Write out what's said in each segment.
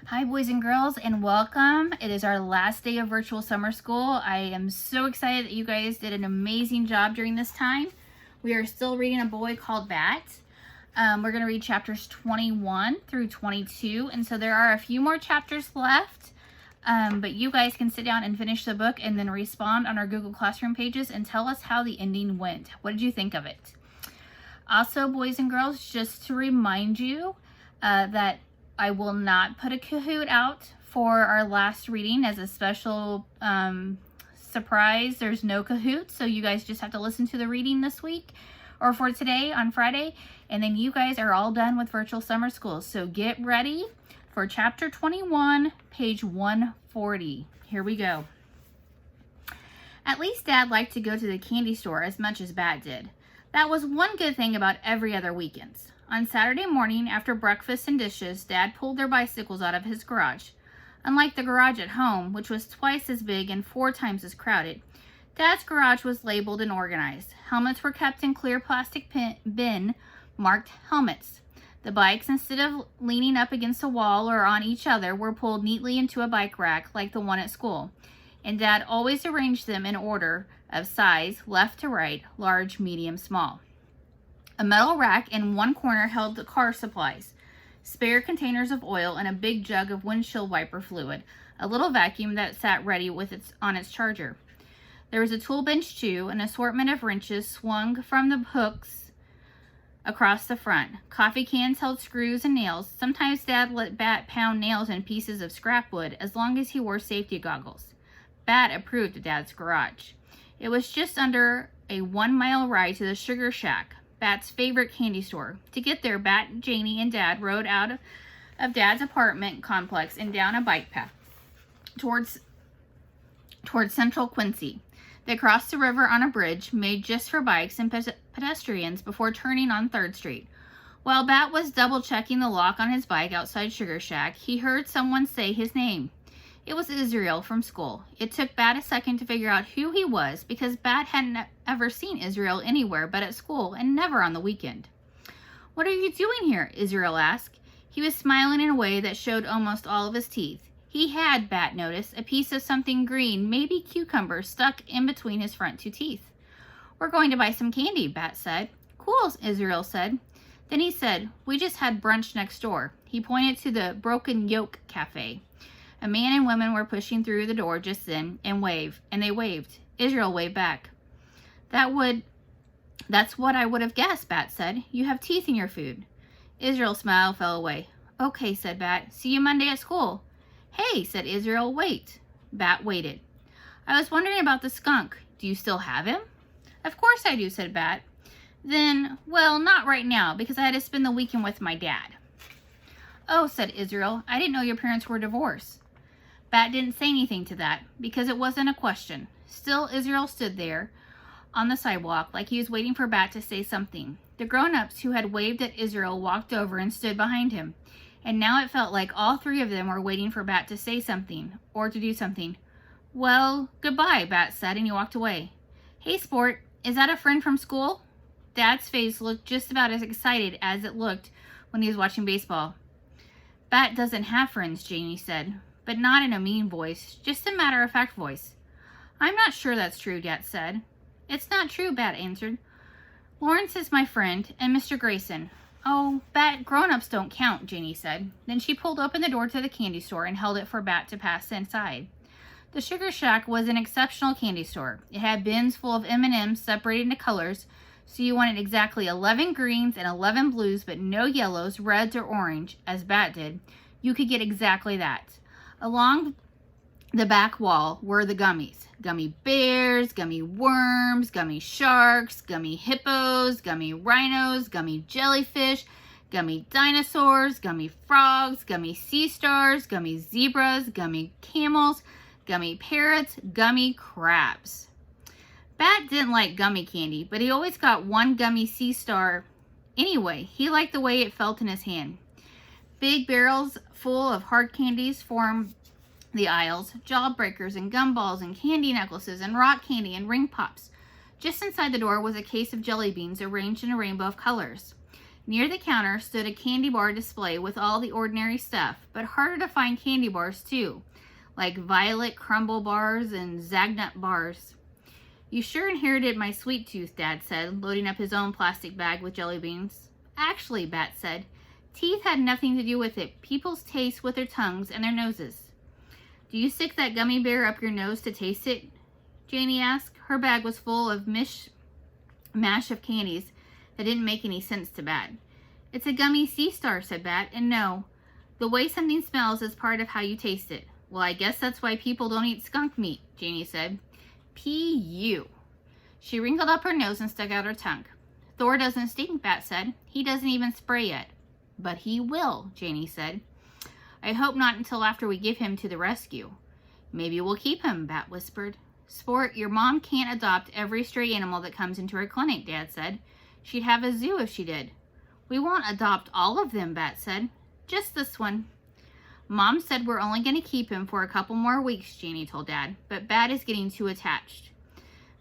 Hi, boys and girls, and welcome. It is our last day of virtual summer school. I am so excited that you guys did an amazing job during this time. We are still reading A Boy Called Bat. We're going to read chapters 21 through 22, and so there are a few more chapters left, but you guys can sit down and finish the book and then respond on our Google Classroom pages and tell us how the ending went. What did you think of it? Also, boys and girls, just to remind you that I will not put a Kahoot out for our last reading as a special surprise. There's no Kahoot, so you guys just have to listen to the reading this week or for today on Friday, and then you guys are all done with virtual summer school. So get ready for chapter 21, page 140. Here we go. At least Dad liked to go to the candy store as much as Bat did. That was one good thing about every other weekends. On Saturday morning, after breakfast and dishes, Dad pulled their bicycles out of his garage. Unlike the garage at home, which was twice as big and 4 times as crowded, Dad's garage was labeled and organized. Helmets were kept in clear plastic bin marked helmets. The bikes, instead of leaning up against a wall or on each other, were pulled neatly into a bike rack like the one at school, and Dad always arranged them in order of size, left to right, large, medium, small. A metal rack in one corner held the car supplies, spare containers of oil, and a big jug of windshield wiper fluid, a little vacuum that sat ready on its charger. There was a tool bench too, an assortment of wrenches swung from the hooks across the front. Coffee cans held screws and nails. Sometimes Dad let Bat pound nails in pieces of scrap wood as long as he wore safety goggles. Bat approved of Dad's garage. It was just under a 1-mile ride to the Sugar Shack, Bat's favorite candy store. To get there, Bat, Janie, and Dad rode out of Dad's apartment complex and down a bike path towards Central Quincy. They crossed the river on a bridge made just for bikes and pedestrians before turning on 3rd Street. While Bat was double-checking the lock on his bike outside Sugar Shack, he heard someone say his name. It was Israel from school. It took Bat a second to figure out who he was because Bat hadn't ever seen Israel anywhere but at school and never on the weekend. "What are you doing here?" Israel asked. He was smiling in a way that showed almost all of his teeth. He had, Bat noticed, a piece of something green, maybe cucumber, stuck in between his front 2 teeth. "We're going to buy some candy," Bat said. "Cool," Israel said. Then he said, "We just had brunch next door." He pointed to the Broken Yoke Cafe. A man and woman were pushing through the door just then and they waved. Israel waved back. That's what I would have guessed," Bat said. "You have teeth in your food." Israel's smile fell away. "Okay," said Bat. "See you Monday at school." "Hey," said Israel. "Wait." Bat waited. "I was wondering about the skunk. Do you still have him?" "Of course I do," said Bat. "Then, well, not right now, because I had to spend the weekend with my dad." "Oh," said Israel. "I didn't know your parents were divorced." Bat didn't say anything to that, because it wasn't a question. Still, Israel stood there on the sidewalk like he was waiting for Bat to say something. The grown-ups who had waved at Israel walked over and stood behind him, and now it felt like all 3 of them were waiting for Bat to say something, or to do something. "Well, goodbye," Bat said, and he walked away. "Hey, Sport, is that a friend from school?" Dad's face looked just about as excited as it looked when he was watching baseball. "Bat doesn't have friends," Janie said, but not in a mean voice, just a matter-of-fact voice. "I'm not sure that's true," Dad said. "It's not true," Bat answered. "Lawrence is my friend, and Mr. Grayson." "Oh, Bat, grown-ups don't count," Janie said. Then she pulled open the door to the candy store and held it for Bat to pass inside. The Sugar Shack was an exceptional candy store. It had bins full of M&Ms separated into colors, so you wanted exactly 11 greens and 11 blues, but no yellows, reds, or orange, as Bat did. You could get exactly that. Along the back wall were the gummies. Gummy bears, gummy worms, gummy sharks, gummy hippos, gummy rhinos, gummy jellyfish, gummy dinosaurs, gummy frogs, gummy sea stars, gummy zebras, gummy camels, gummy parrots, gummy crabs. Bat didn't like gummy candy, but he always got one gummy sea star anyway. He liked the way it felt in his hand. Big barrels full of hard candies formed the aisles, jawbreakers and gumballs and candy necklaces and rock candy and ring pops. Just inside the door was a case of jelly beans arranged in a rainbow of colors. Near the counter stood a candy bar display with all the ordinary stuff, but harder to find candy bars too, like Violet Crumble bars and Zagnut bars. You sure inherited my sweet tooth, Dad said, loading up his own plastic bag with jelly beans. Actually, Bat said, teeth had nothing to do with it. People's taste with their tongues and their noses. Do you stick that gummy bear up your nose to taste it? Janie asked. Her bag was full of mash of candies that didn't make any sense to Bat. It's a gummy sea star, said Bat, and no, the way something smells is part of how you taste it. Well, I guess that's why people don't eat skunk meat, Janie said. P.U. She wrinkled up her nose and stuck out her tongue. Thor doesn't stink, Bat said. He doesn't even spray yet. But he will, Janie said. I hope not until after we give him to the rescue. Maybe we'll keep him, Bat whispered. Sport, your mom can't adopt every stray animal that comes into her clinic, Dad said. She'd have a zoo if she did. We won't adopt all of them, Bat said. Just this one. Mom said we're only going to keep him for a couple more weeks, Janie told Dad, but Bat is getting too attached.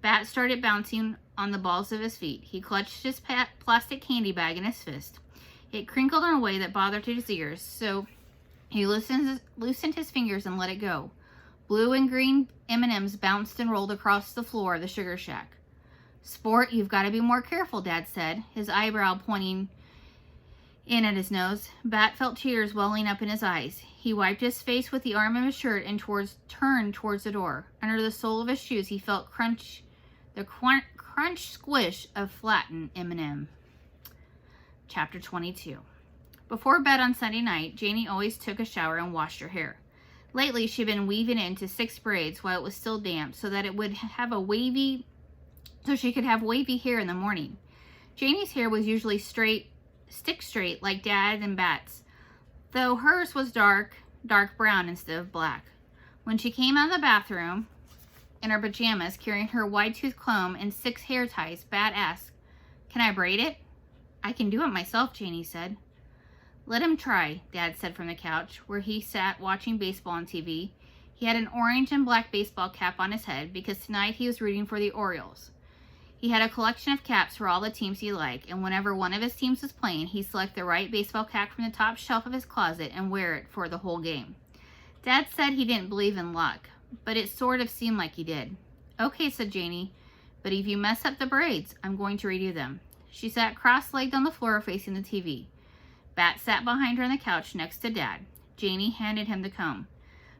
Bat started bouncing on the balls of his feet. He clutched his plastic candy bag in his fist. It crinkled in a way that bothered his ears, so he loosened his fingers and let it go. Blue and green M&Ms bounced and rolled across the floor of the sugar shack. Sport, you've got to be more careful, Dad said, his eyebrow pointing in at his nose. Bat felt tears welling up in his eyes. He wiped his face with the arm of his shirt and turned towards the door. Under the sole of his shoes, he felt the crunch squish of flattened M&M. Chapter 22. Before bed on Sunday night, Janie always took a shower and washed her hair. Lately, she'd been weaving it into 6 braids while it was still damp so that it would have so she could have wavy hair in the morning. Janie's hair was usually stick straight like Dad and Bat's, though hers was dark brown instead of black. When she came out of the bathroom in her pajamas carrying her wide-tooth comb and 6 hair ties, Bat asked, "Can I braid it?" "I can do it myself," Janie said. "Let him try," Dad said from the couch, where he sat watching baseball on TV. He had an orange and black baseball cap on his head because tonight he was rooting for the Orioles. He had a collection of caps for all the teams he liked, and whenever one of his teams was playing, he'd select the right baseball cap from the top shelf of his closet and wear it for the whole game. Dad said he didn't believe in luck, but it sort of seemed like he did. "Okay," said Janie, "but if you mess up the braids, I'm going to redo them." She sat cross-legged on the floor facing the TV. Bat sat behind her on the couch next to Dad. Janie handed him the comb.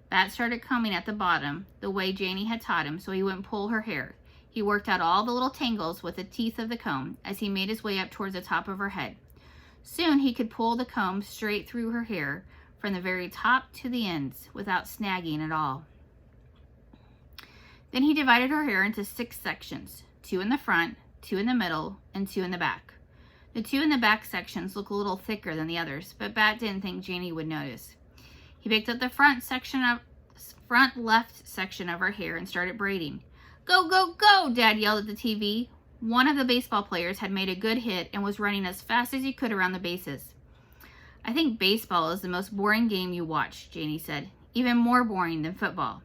Bat started combing at the bottom, the way Janie had taught him, so he wouldn't pull her hair. He worked out all the little tangles with the teeth of the comb as he made his way up towards the top of her head. Soon he could pull the comb straight through her hair from the very top to the ends without snagging at all. Then he divided her hair into 6 sections, 2 in the front, 2 in the middle, and 2 in the back. The 2 in the back sections look a little thicker than the others, but Bat didn't think Janie would notice. He picked up the front left section of her hair and started braiding. "Go, go, go!" Dad yelled at the TV. One of the baseball players had made a good hit and was running as fast as he could around the bases. "I think baseball is the most boring game you watch," Janie said. "Even more boring than football."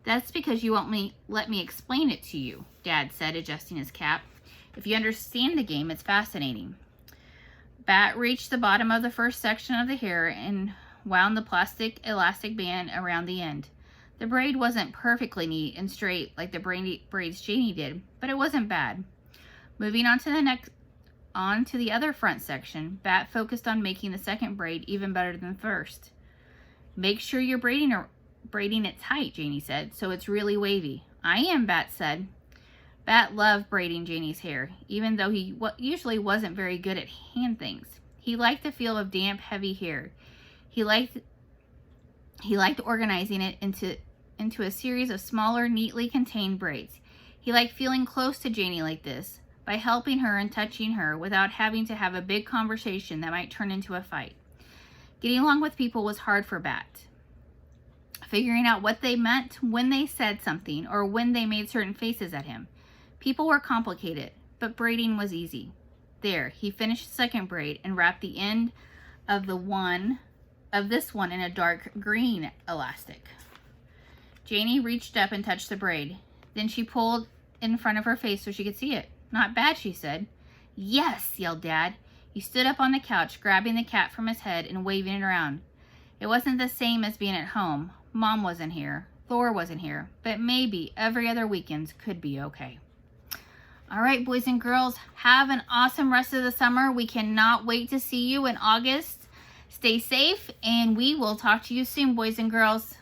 "That's because you won't let me explain it to you," Dad said, adjusting his cap. "If you understand the game, it's fascinating." Bat reached the bottom of the first section of the hair and wound the plastic elastic band around the end. The braid wasn't perfectly neat and straight like the braids Janie did, but it wasn't bad. Moving on to the other front section, Bat focused on making the second braid even better than the first. "Make sure you're braiding it tight," Janie said, "so it's really wavy." "I am," Bat said. Bat loved braiding Janie's hair, even though he usually wasn't very good at hand things. He liked the feel of damp, heavy hair. He liked organizing it into a series of smaller, neatly contained braids. He liked feeling close to Janie like this, by helping her and touching her without having to have a big conversation that might turn into a fight. Getting along with people was hard for Bat. Figuring out what they meant when they said something or when they made certain faces at him. People were complicated, but braiding was easy. There, he finished the second braid and wrapped the end of this one in a dark green elastic. Janie reached up and touched the braid. Then she pulled in front of her face so she could see it. "Not bad," she said. "Yes," yelled Dad. He stood up on the couch, grabbing the cat from his head and waving it around. It wasn't the same as being at home. Mom wasn't here. Thor wasn't here. But maybe every other weekend could be okay. All right, boys and girls, have an awesome rest of the summer. We cannot wait to see you in August. Stay safe, and we will talk to you soon, boys and girls.